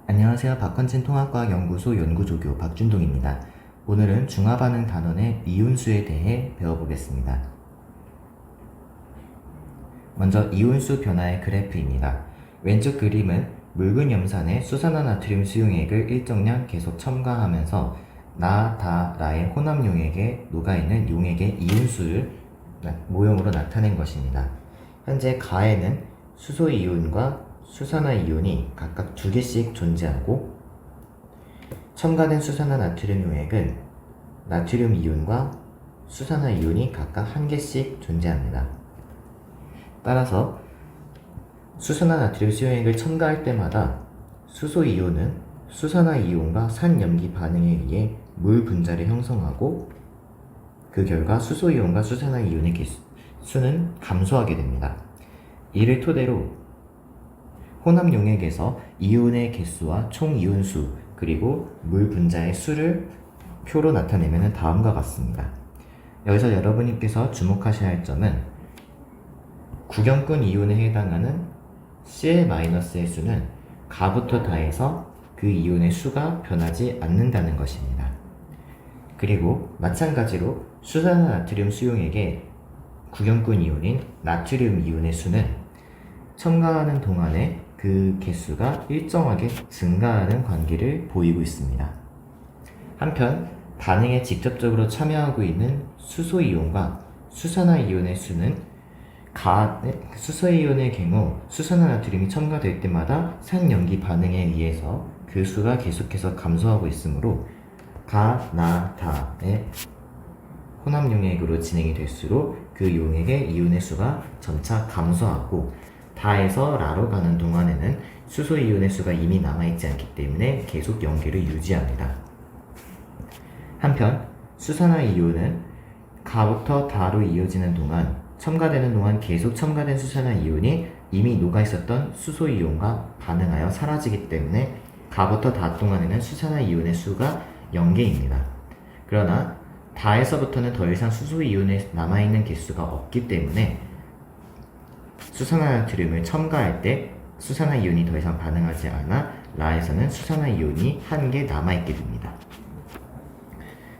안녕하세요. 박헌진 통합과학연구소 연구조교 박준동입니다. 오늘은 중화반응 단원의 이온수에 대해 배워보겠습니다. 먼저 이온수 변화의 그래프입니다. 왼쪽 그림은 묽은 염산에 수산화나트륨 수용액을 일정량 계속 첨가하면서 나, 다, 라의 혼합 용액에 녹아있는 용액의 이온수를 모형으로 나타낸 것입니다. 현재 가에는 수소이온과 수산화이온이 각각 2개씩 존재하고, 첨가된 수산화나트륨 용액은 나트륨 이온과 수산화이온이 각각 1개씩 존재합니다. 따라서 수산화나트륨 수용액을 첨가할 때마다 수소이온은 수산화이온과 산염기 반응에 의해 물 분자를 형성하고, 그 결과 수소이온과 수산화이온의 개수는 감소하게 됩니다. 이를 토대로 혼합 용액에서 이온의 개수와 총 이온수 그리고 물 분자의 수를 표로 나타내면 다음과 같습니다. 여기서 여러분께서 주목하셔야 할 점은 구경꾼 이온에 해당하는 Cl-의 수는 가부터 다해서 그 이온의 수가 변하지 않는다는 것입니다. 그리고 마찬가지로 수산화나트륨 수용액의 구경꾼 이온인 나트륨 이온의 수는 첨가하는 동안에 그 개수가 일정하게 증가하는 관계를 보이고 있습니다. 한편 반응에 직접적으로 참여하고 있는 수소이온과 수산화이온의 수는 수소이온의 경우 수산화나트륨이 첨가될 때마다 산염기 반응에 의해서 그 수가 계속해서 감소하고 있으므로 가, 나, 다의 혼합 용액으로 진행이 될수록 그 용액의 이온의 수가 점차 감소하고, 다에서 라로 가는 동안에는 수소이온의 수가 이미 남아있지 않기 때문에 계속 연계를 유지합니다. 한편 수산화이온은 가부터 다로 이어지는 동안, 첨가되는 동안 계속 첨가된 수산화이온이 이미 녹아있었던 수소이온과 반응하여 사라지기 때문에 가부터 다 동안에는 수산화이온의 수가 0개입니다. 그러나 다에서부터는 더 이상 수소이온에 남아있는 개수가 없기 때문에 수산화나트륨을 첨가할 때 수산화이온이 더 이상 반응하지 않아 라에서는 수산화이온이 1개 남아있게 됩니다.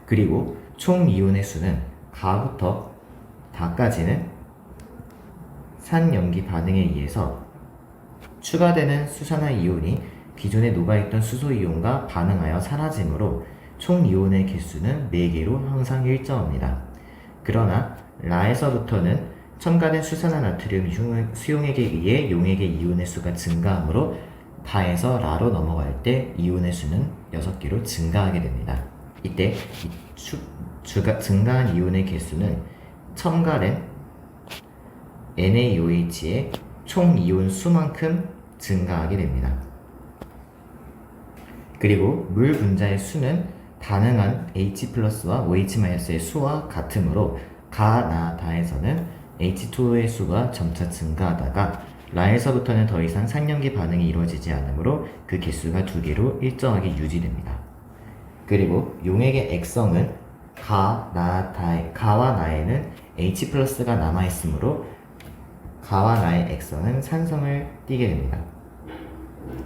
그리고 총 이온의 수는 가부터 다까지는 산염기 반응에 의해서 추가되는 수산화이온이 기존에 녹아있던 수소이온과 반응하여 사라지므로 총 이온의 개수는 4개로 항상 일정합니다. 그러나 라에서부터는 첨가된 수산화나트륨 수용액에 의해 용액의 이온의 수가 증가하므로 다에서 라로 넘어갈 때 이온의 수는 6개로 증가하게 됩니다. 이때 증가한 이온의 개수는 첨가된 NaOH의 총 이온 수만큼 증가하게 됩니다. 그리고 물 분자의 수는 반응한 H+와 OH-의 수와 같으므로 가, 나, 다에서는 H2O의 수가 점차 증가하다가 라에서부터는 더 이상 산염기 반응이 이루어지지 않으므로 그 개수가 2개로 일정하게 유지됩니다. 그리고 용액의 액성은 가와 나에는 H+가 남아있으므로 가와 나의 액성은 산성을 띠게 됩니다.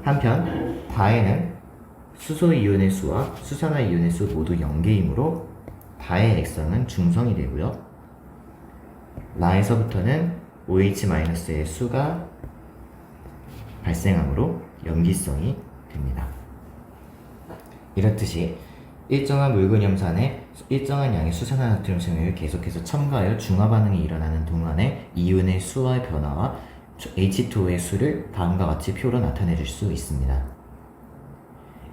한편 다에는 수소이온의 수와 수산화이온의 수 모두 0개이므로 다의 액성은 중성이 되고요. 라에서부터는 OH-의 수가 발생하므로 염기성이 됩니다. 이렇듯이 일정한 묽은 염산에 일정한 양의 수산화나트륨 수용액을 계속해서 첨가하여 중화반응이 일어나는 동안에 이온의 수와 변화와 H2O의 수를 다음과 같이 표로 나타내 줄 수 있습니다.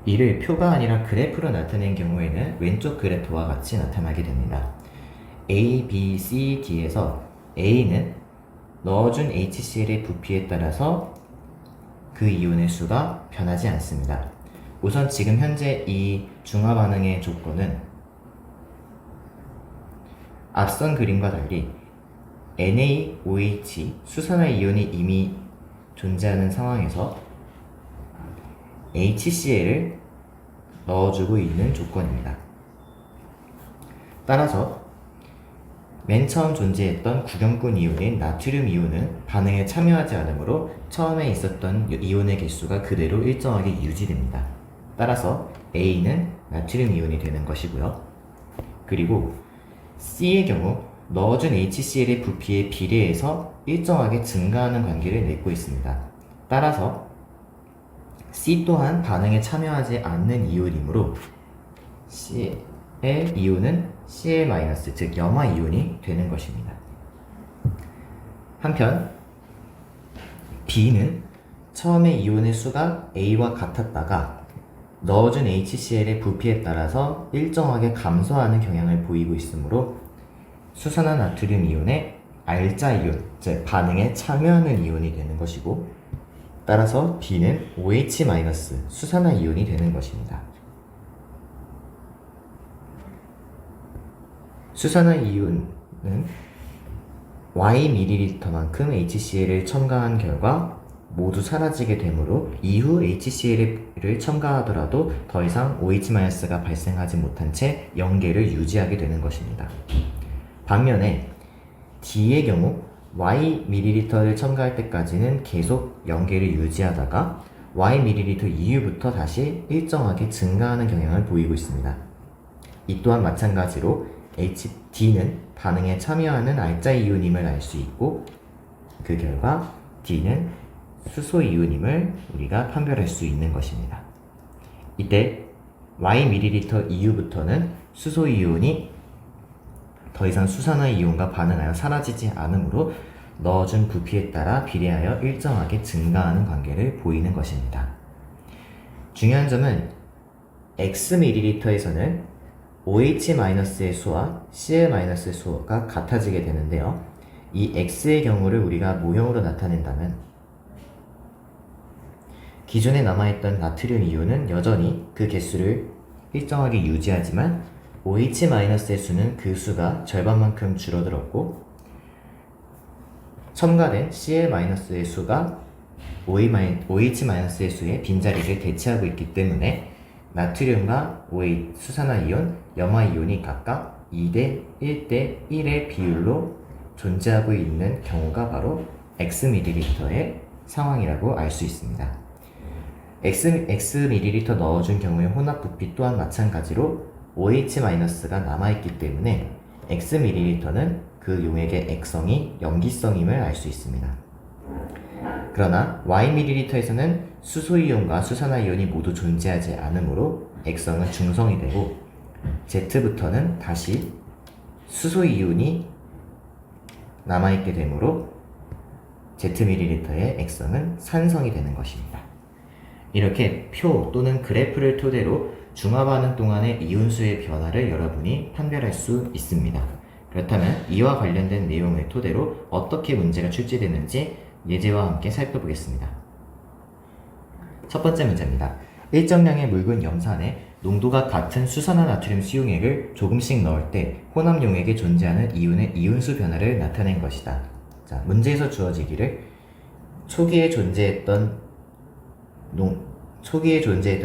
이를 표가 아니라 그래프로 나타낸 경우에는 왼쪽 그래프와 같이 나타나게 됩니다. A, B, C, D에서 A는 넣어준 HCl의 부피에 따라서 그 이온의 수가 변하지 않습니다. 우선 지금 현재 이 중화반응의 조건은 앞선 그림과 달리 NaOH 수산화이온이 이미 존재하는 상황에서 HCl을 넣어주고 있는 조건입니다. 따라서 맨 처음 존재했던 구경꾼 이온인 나트륨 이온은 반응에 참여하지 않으므로 처음에 있었던 이온의 개수가 그대로 일정하게 유지됩니다. 따라서 A는 나트륨 이온이 되는 것이고요. 그리고 C의 경우 넣어준 HCl의 부피에 비례해서 일정하게 증가하는 관계를 맺고 있습니다. 따라서 C 또한 반응에 참여하지 않는 이온이므로 C의 이온은 Cl-, 즉 염화 이온이 되는 것입니다. 한편 B는 처음에 이온의 수가 A와 같았다가 넣어준 HCl의 부피에 따라서 일정하게 감소하는 경향을 보이고 있으므로 수산화나트륨 이온의 알자 이온, 즉 반응에 참여하는 이온이 되는 것이고, 따라서 B는 OH- 수산화 이온이 되는 것입니다. 수산화 이온은 Y ml만큼 HCl을 첨가한 결과 모두 사라지게 되므로 이후 HCl을 첨가하더라도 더 이상 OH-가 발생하지 못한 채 연계를 유지하게 되는 것입니다. 반면에 D의 경우 Y ml를 첨가할 때까지는 계속 연계를 유지하다가 Y ml 이후부터 다시 일정하게 증가하는 경향을 보이고 있습니다. 이 또한 마찬가지로 D는 반응에 참여하는 알자 이온임을 알 수 있고, 그 결과 D는 수소 이온임을 우리가 판별할 수 있는 것입니다. 이때 Y ml 이후부터는 수소 이온이 더 이상 수산화 이온과 반응하여 사라지지 않으므로 넣어준 부피에 따라 비례하여 일정하게 증가하는 관계를 보이는 것입니다. 중요한 점은 Xml에서는 OH-의 수와 Cl-의 수가 같아지게 되는데요. 이 X의 경우를 우리가 모형으로 나타낸다면 기존에 남아있던 나트륨 이온은 여전히 그 개수를 일정하게 유지하지만 OH-의 수는 그 수가 절반만큼 줄어들었고, 첨가된 Cl-의 수가 OH-의 수의 빈자리를 대체하고 있기 때문에 나트륨과 OH 수산화 이온, 염화 이온이 각각 2대 1대 1의 비율로 존재하고 있는 경우가 바로 Xml의 상황이라고 알 수 있습니다. Xml 넣어준 경우의 혼합 부피 또한 마찬가지로 OH-가 남아있기 때문에 Xml는 그 용액의 액성이 염기성임을 알 수 있습니다. 그러나 Yml에서는 수소이온과 수산화이온이 모두 존재하지 않으므로 액성은 중성이 되고, Z부터는 다시 수소이온이 남아있게 되므로 Zml의 액성은 산성이 되는 것입니다. 이렇게 표 또는 그래프를 토대로 중화반응 동안의 이온수의 변화를 여러분이 판별할 수 있습니다. 그렇다면 이와 관련된 내용을 토대로 어떻게 문제가 출제되는지 예제와 함께 살펴보겠습니다. 첫 번째 문제입니다. 일정량의 묽은 염산에 농도가 같은 수산화 나트륨 수용액을 조금씩 넣을 때 혼합 용액에 존재하는 이온의 이온수 변화를 나타낸 것이다. 자, 문제에서 주어지기를 초기에 존재했던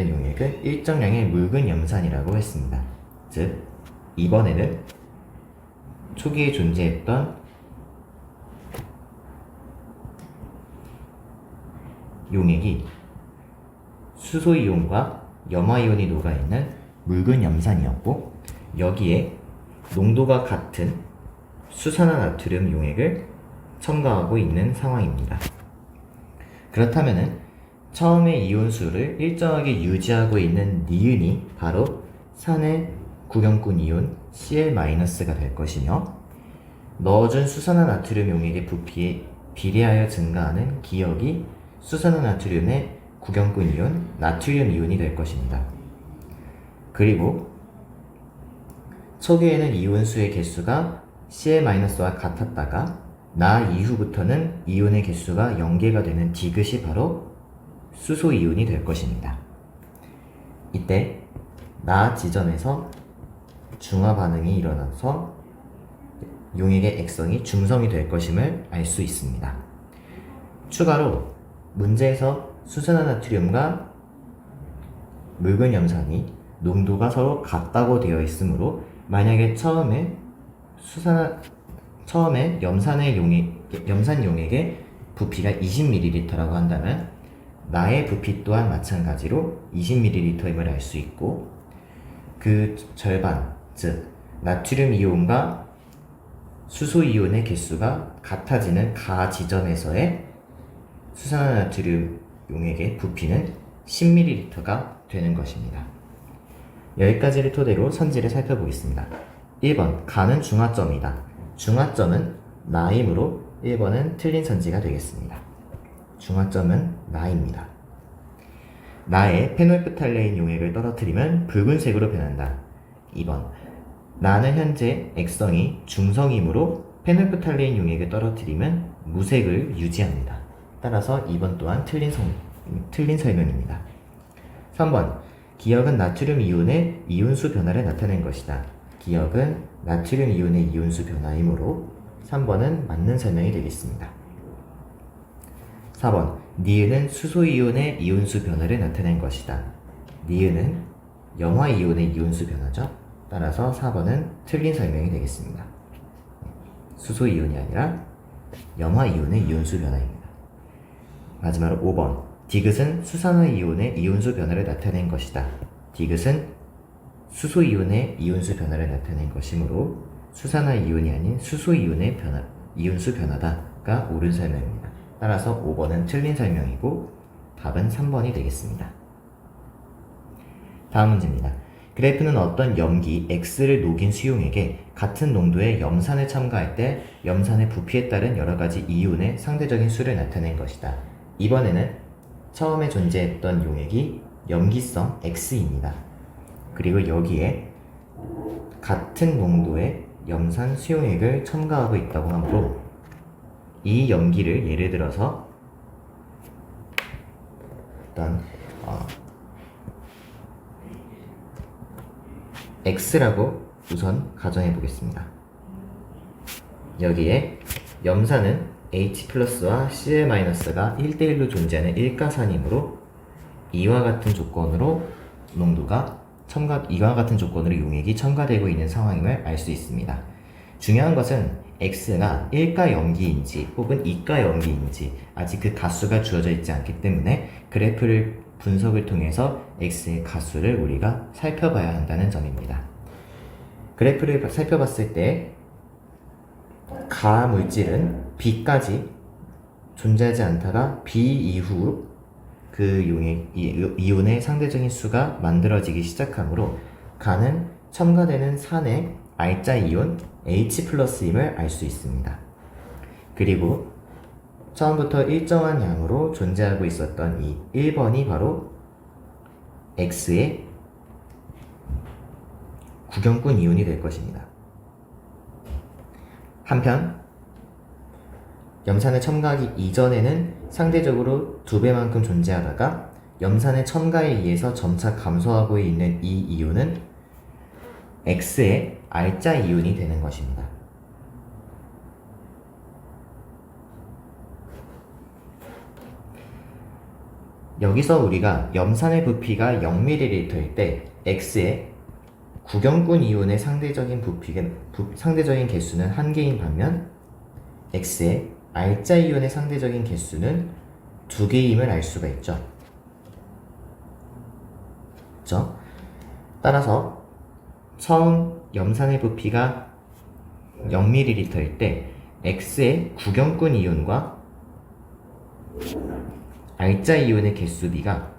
용액을 일정량의 묽은 염산이라고 했습니다. 즉, 이번에는 초기에 존재했던 용액이 수소이온과 염화이온이 녹아있는 묽은 염산이었고, 여기에 농도가 같은 수산화 나트륨 용액을 첨가하고 있는 상황입니다. 그렇다면은 처음에 이온수를 일정하게 유지하고 있는 니은이 바로 산의 구경꾼 이온 Cl-가 될 것이며, 넣어준 수산화 나트륨 용액의 부피에 비례하여 증가하는 기역이 수산화 나트륨의 구경꾼 이온 나트륨 이온이 될 것입니다. 그리고 초기에는 이온수의 개수가 Cl-와 같았다가 나 이후부터는 이온의 개수가 연계가 되는 디귿이 바로 수소 이온이 될 것입니다. 이때 나 지점에서 중화 반응이 일어나서 용액의 액성이 중성이 될 것임을 알 수 있습니다. 추가로 문제에서 수산화 나트륨과 묽은 염산이 농도가 서로 같다고 되어 있으므로 만약에 처음에 수산화 처음에 염산 용액의 부피가 20ml라고 한다면 나의 부피 또한 마찬가지로 20ml임을 알 수 있고, 그 절반, 즉 나트륨 이온과 수소 이온의 개수가 같아지는 가 지점에서의 수산화나트륨 용액의 부피는 10ml가 되는 것입니다. 여기까지를 토대로 선지를 살펴보겠습니다. 1번, 가는 중화점이다. 중화점은 나이므로 1번은 틀린 선지가 되겠습니다. 중화점은 나입니다. 나의 페놀프탈레인 용액을 떨어뜨리면 붉은색으로 변한다. 2번, 나는 현재 액성이 중성이므로 페놀프탈레인 용액을 떨어뜨리면 무색을 유지합니다. 따라서 2번 또한 틀린 설명입니다. 3번, 기억은 나트륨 이온의 이온수 변화를 나타낸 것이다. 기억은 나트륨 이온의 이온수 변화이므로 3번은 맞는 설명이 되겠습니다. 4번, 니은은 수소 이온의 이온수 변화를 나타낸 것이다. 니은은 염화 이온의 이온수 변화죠. 따라서 4번은 틀린 설명이 되겠습니다. 수소 이온이 아니라 염화 이온의 이온수 변화입니다. 마지막으로 5번, 디귿은 수산화 이온의 이온수 변화를 나타낸 것이다. 디귿은 수소 이온의 이온수 변화를 나타낸 것이므로 수산화 이온이 아닌 수소 이온의 이온수 변화다가 옳은 설명입니다. 따라서 5번은 틀린 설명이고 답은 3번이 되겠습니다. 다음 문제입니다. 그래프는 어떤 염기 X를 녹인 수용액에 같은 농도의 염산을 첨가할 때 염산의 부피에 따른 여러가지 이온의 상대적인 수를 나타낸 것이다. 이번에는 처음에 존재했던 용액이 염기성 X입니다. 그리고 여기에 같은 농도의 염산 수용액을 첨가하고 있다고 하므로 이 염기를 예를 들어서 일단 X라고 우선 가정해 보겠습니다. 여기에 염산은 H 플러스와 Cl 마이너스가 1대1로 존재하는 일가산이므로 이와 같은 조건으로 용액이 첨가되고 있는 상황임을 알 수 있습니다. 중요한 것은 X가 1가 염기인지 혹은 2가 염기인지 아직 그 가수가 주어져 있지 않기 때문에 그래프를 분석을 통해서 X의 가수를 우리가 살펴봐야 한다는 점입니다. 그래프를 살펴봤을 때 가 물질은 B까지 존재하지 않다가 B 이후 그 이온의 상대적인 수가 만들어지기 시작하므로 가는 첨가되는 산의 R자 이온 H 플러스임을 알 수 있습니다. 그리고 처음부터 일정한 양으로 존재하고 있었던 이 1번이 바로 X의 구경꾼 이온이 될 것입니다. 한편 염산을 첨가하기 이전에는 상대적으로 2배만큼 존재하다가 염산의 첨가에 의해서 점차 감소하고 있는 이 이온은 X의 R자 이온이 되는 것입니다. 여기서 우리가 염산의 부피가 0ml일 때 X의 구경꾼 이온의 상대적인 개수는 1개인 반면 X의 R자 이온의 상대적인 개수는 2개임을 알 수가 있죠. 그렇죠? 따라서 처음 염산의 부피가 0ml일 때 X의 구경꾼 이온과 R자 이온의 개수비가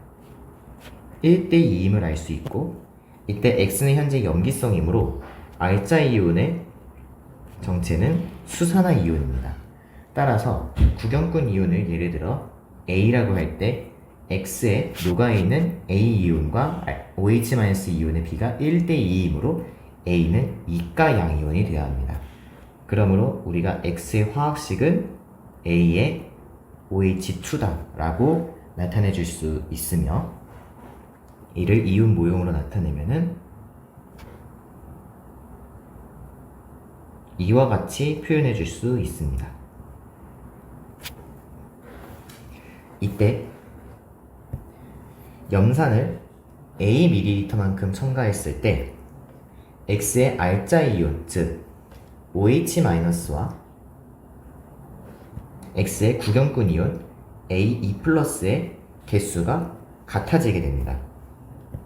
1대2임을 알 수 있고, 이때 X는 현재 염기성이므로 R자 이온의 정체는 수산화 이온입니다. 따라서 구경꾼 이온을 예를 들어 A라고 할 때 X에 녹아있는 A 이온과 OH-이온의 비가 1대2이므로 A는 이가 양이온이 되어야 합니다. 그러므로 우리가 X의 화학식은 A의 OH2다 라고 나타내 줄 수 있으며, 이를 이온 모형으로 나타내면은 이와 같이 표현해 줄 수 있습니다. 이때 염산을 A ml만큼 첨가했을 때 X의 R자 이온, 즉 OH-와 X의 구경꾼 이온 A2 플러스의 개수가 같아지게 됩니다.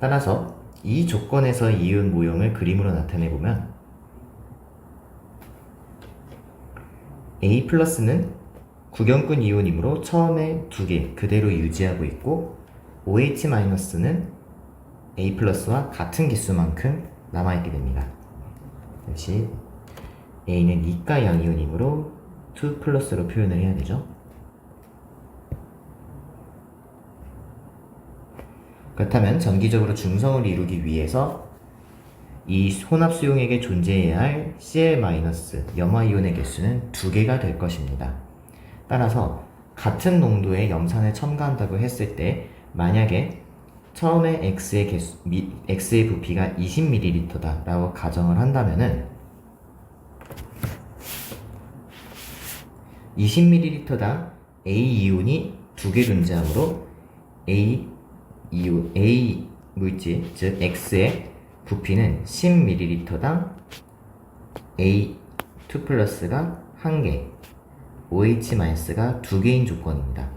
따라서 이 조건에서 이온 모형을 그림으로 나타내보면 A 플러스는 구경꾼 이온이므로 처음에 2개 그대로 유지하고 있고 OH 마이너스는 A 플러스와 같은 개수만큼 남아있게 됩니다. 역시 A는 이가 양이온이므로 2 플러스로 표현을 해야 되죠. 그렇다면 전기적으로 중성을 이루기 위해서 이 혼합 수용액에 존재해야 할 Cl- 염화이온의 개수는 2개가 될 것입니다. 따라서 같은 농도의 염산을 첨가한다고 했을 때 만약에 처음에 X의 부피가 20ml다 라고 가정을 한다면은 20ml당 A 이온이 2개 존재하므로 A 물질, 즉 X의 부피는 10ml당 A2 플러스가 1개, OH-가 2개인 조건입니다.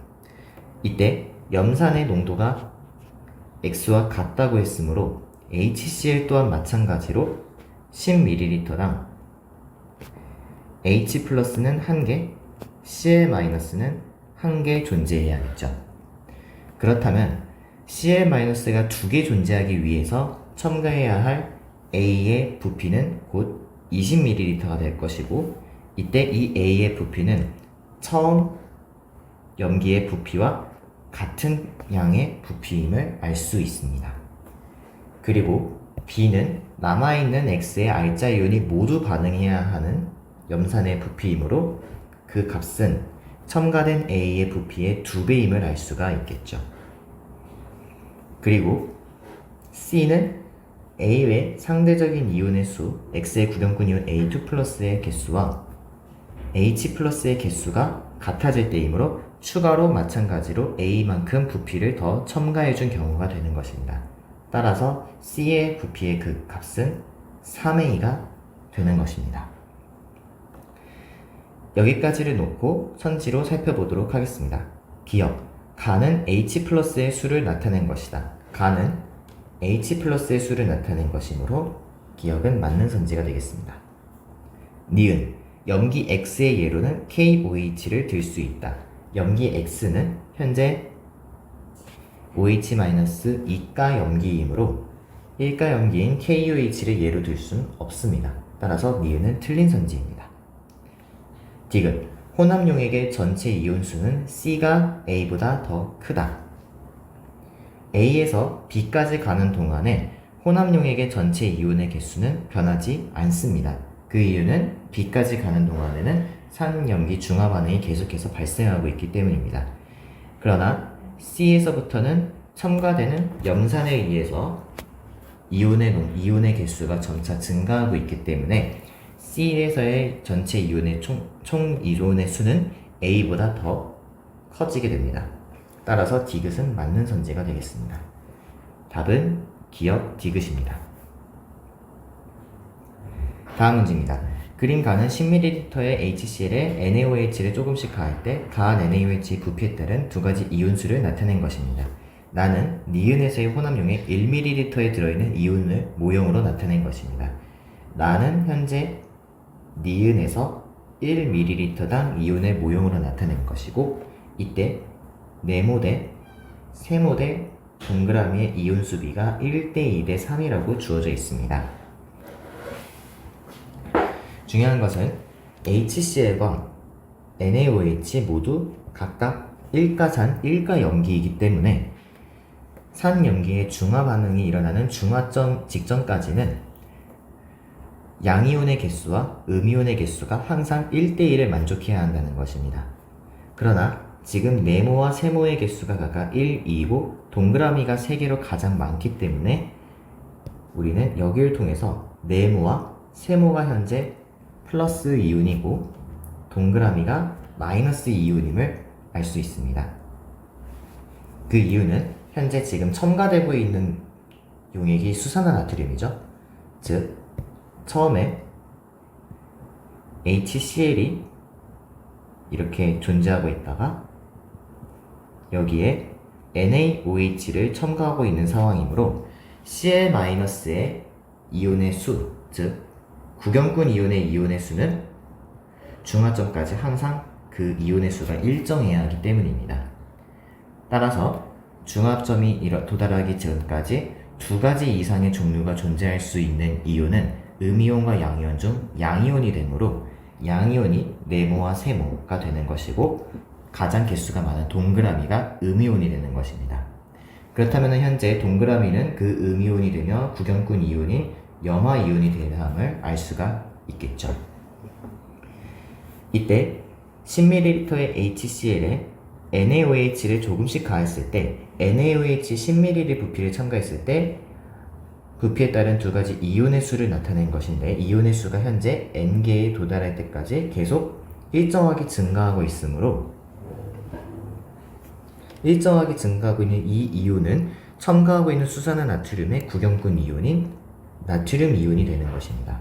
이때 염산의 농도가 X와 같다고 했으므로 HCl 또한 마찬가지로 10ml당 H 플러스는 1개, Cl-는 1개 존재해야겠죠. 그렇다면 Cl-가 2개 존재하기 위해서 첨가해야 할 A의 부피는 곧 20ml가 될 것이고 이때 이 A의 부피는 처음 염기의 부피와 같은 양의 부피임을 알 수 있습니다. 그리고 B는 남아있는 X의 R자 이온이 모두 반응해야 하는 염산의 부피이므로 그 값은 첨가된 A의 부피의 2배임을 알 수가 있겠죠. 그리고 C는 A 외 상대적인 이온의 수, X의 구경꾼 이온 A2 플러스의 개수와 H 플러스의 개수가 같아질 때이므로 추가로 마찬가지로 A만큼 부피를 더 첨가해준 경우가 되는 것입니다. 따라서 C의 부피의 그 값은 3A가 되는 것입니다. 여기까지를 놓고 선지로 살펴보도록 하겠습니다. 기억, 가는 H 플러스의 수를 나타낸 것이다. 가는 H 플러스의 수를 나타낸 것이므로 기억은 맞는 선지가 되겠습니다. 니은, 염기 X의 예로는 KOH를 들 수 있다. 염기 X는 현재 OH-2가 염기이므로 1가 염기인 KOH를 예로 들 수는 없습니다. 따라서 니은은 틀린 선지입니다. 디귿, 혼합용액의 전체 이온수는 C가 A보다 더 크다. A에서 B까지 가는 동안에 혼합용액의 전체 이온의 개수는 변하지 않습니다. 그 이유는 B까지 가는 동안에는 산염기 중화 반응이 계속해서 발생하고 있기 때문입니다. 그러나 C에서부터는 첨가되는 염산에 의해서 이온의 개수가 점차 증가하고 있기 때문에 C에서의 전체 이온의 총 이온의 수는 A보다 더 커지게 됩니다. 따라서 디귿은 맞는 선지가 되겠습니다. 답은 기억 디귿입니다. 다음 문제입니다. 그림 가는 10ml의 HCl에 NaOH를 조금씩 가할 때 가한 NaOH 부피에 따른 두 가지 이온수를 나타낸 것입니다. 나는 니은에서의 혼합용액 1ml에 들어있는 이온을 모형으로 나타낸 것입니다. 나는 현재 니은에서 1ml당 이온을 모형으로 나타낸 것이고 이때 네모 대 세모 대 동그라미의 이온 수비가 1대 2대 3이라고 주어져 있습니다. 중요한 것은 HCl과 NaOH 모두 각각 1가산 1가 염기이기 때문에 산염기의 중화 반응이 일어나는 중화점 직전까지는 양이온의 개수와 음이온의 개수가 항상 1대1을 만족해야 한다는 것입니다. 그러나 지금 네모와 세모의 개수가 각각 1, 2고 동그라미가 3개로 가장 많기 때문에 우리는 여기를 통해서 네모와 세모가 현재 플러스 이온이고 동그라미가 마이너스 이온임을 알 수 있습니다. 그 이유는 현재 지금 첨가되고 있는 용액이 수산화나트륨이죠. 즉 처음에 HCl이 이렇게 존재하고 있다가 여기에 NaOH를 첨가하고 있는 상황이므로 Cl-의 이온의 수, 즉 구경꾼 이온의 수는 중화점까지 항상 그 이온의 수가 일정해야 하기 때문입니다. 따라서 중합점이 도달하기 전까지 두 가지 이상의 종류가 존재할 수 있는 이온은 음이온과 양이온 중 양이온이 되므로 양이온이 네모와 세모가 되는 것이고 가장 개수가 많은 동그라미가 음이온이 되는 것입니다. 그렇다면 현재 동그라미는 그 음이온이 되며 구경꾼 이온이 염화이온이 되는함을 알 수가 있겠죠. 이때 10ml의 HCl에 NaOH를 조금씩 가했을 때 NaOH 10ml 부피를 첨가했을 때 부피에 따른 두 가지 이온의 수를 나타낸 것인데 이온의 수가 현재 N개에 도달할 때까지 계속 일정하게 증가하고 있으므로 일정하게 증가하고 있는 이 이온은 첨가하고 있는 수산화나트륨의 구경꾼 이온인 나트륨 이온이 되는 것입니다.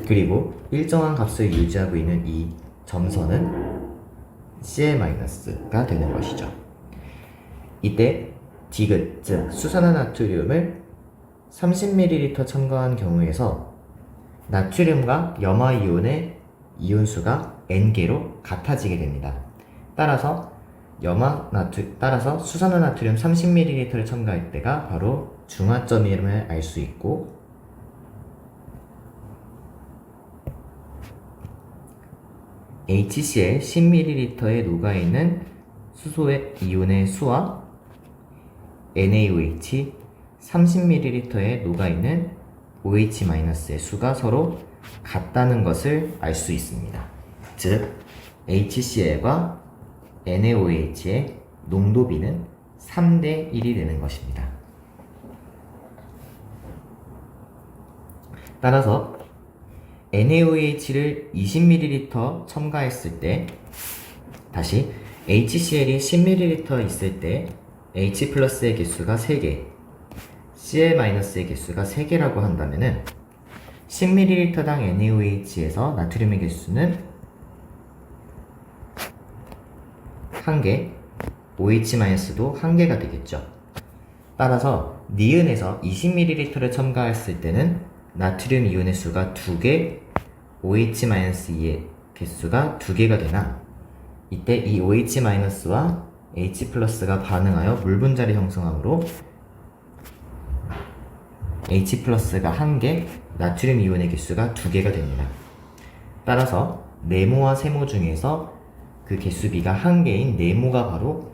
그리고 일정한 값을 유지하고 있는 이 점선은 Cl-가 되는 것이죠. 이때 디귿, 즉 수산화나트륨을 30ml 첨가한 경우에서 나트륨과 염화이온의 이온수가 N개로 같아지게 됩니다. 따라서 수산화나트륨 30ml를 첨가할 때가 바로 중화점임을 알 수 있고 HCl 10ml에 녹아있는 수소의 이온의 수와 NaOH 30ml에 녹아있는 OH-의 수가 서로 같다는 것을 알 수 있습니다. 즉 HCl과 NaOH의 농도비는 3대 1이 되는 것입니다. 따라서 NaOH를 20ml 첨가했을 때 다시 HCl이 10ml 있을 때 H 플러스의 개수가 3개, Cl-의 개수가 3개라고 한다면은 10ml당 NaOH에서 나트륨의 개수는 1개, OH-도 1개가 되겠죠. 따라서 니은에서 20ml를 첨가했을 때는 나트륨 이온의 수가 2개, OH-의 개수가 2개가 되나 이때 이 OH-와 H+가 반응하여 물 분자를 형성하므로 H+가 1개, 나트륨 이온의 개수가 2개가 됩니다. 따라서 네모와 세모 중에서 그 개수비가 1개인 네모가 바로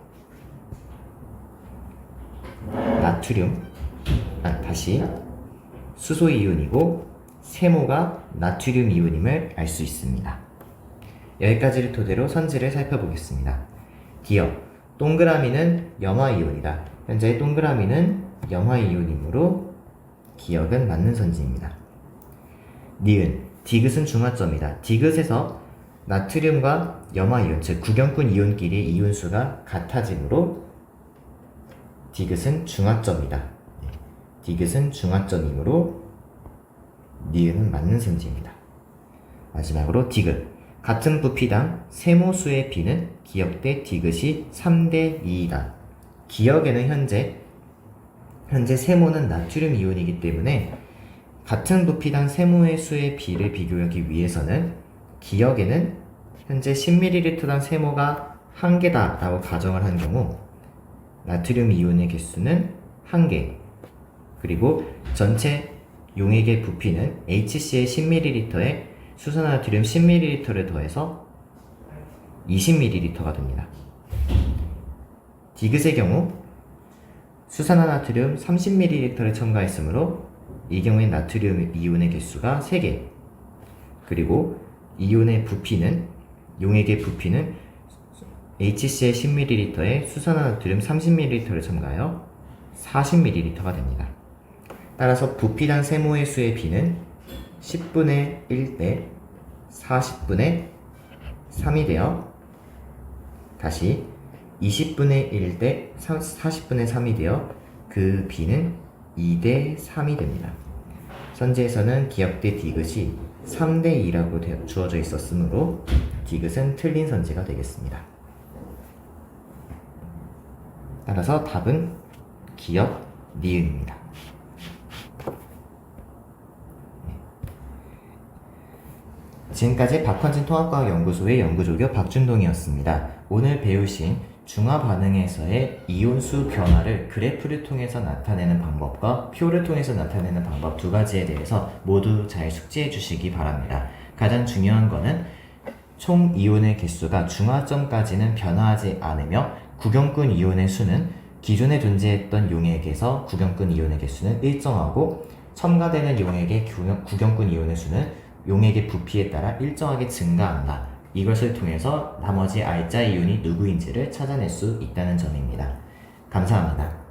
수소 이온이고 세모가 나트륨 이온임을 알 수 있습니다. 여기까지를 토대로 선지를 살펴보겠습니다. 기억, 동그라미는 염화이온이다. 현재 동그라미는 염화이온이므로 기억은 맞는 선지입니다. 니은, 디귿은 중화점이다. 디귿에서 나트륨과 염화이온, 즉 구경꾼 이온끼리의 이온수가 같아지므로 디귿은 중화점이다. 디귿은 중화점이므로 니은은 맞는 선지입니다. 마지막으로 디귿, 같은 부피당 세모수의 비는 기억 대 디귿이 3대 2이다. 기억에는 현재 세모는 나트륨 이온이기 때문에 같은 부피당 세모의 수의 비를 비교하기 위해서는 기억에는 현재 10ml당 세모가 1개다 라고 가정을 한 경우 나트륨 이온의 개수는 1개, 그리고 전체 용액의 부피는 HCl 10ml에 수산화나트륨 10ml를 더해서 20ml가 됩니다. 디귿의 경우 수산화나트륨 30ml를 첨가했으므로 이 경우에 나트륨 이온의 개수가 3개, 그리고 이온의 부피는 용액의 부피는 HCl 10ml에 수산화나트륨 30ml를 첨가하여 40ml가 됩니다. 따라서 부피당 세모의 수의 비는 10분의 1대 40분의 3이 되어 다시 20분의 1대 40분의 3이 되어 그 비는 2대 3이 됩니다. 선지에서는 기억 대 디귿이 3대 2라고 주어져 있었으므로 디귿은 틀린 선지가 되겠습니다. 따라서 답은 기역 니은입니다. 지금까지 박헌진 통합과학연구소의 연구조교 박준동이었습니다. 오늘 배우신 중화 반응에서의 이온수 변화를 그래프를 통해서 나타내는 방법과 표를 통해서 나타내는 방법 두 가지에 대해서 모두 잘 숙지해 주시기 바랍니다. 가장 중요한 거는 총 이온의 개수가 중화점까지는 변화하지 않으며 구경꾼 이온의 수는 기존에 존재했던 용액에서 구경꾼 이온의 개수는 일정하고 첨가되는 용액의 구경꾼 이온의 수는 용액의 부피에 따라 일정하게 증가한다. 이것을 통해서 나머지 R자 이온이 누구인지를 찾아낼 수 있다는 점입니다. 감사합니다.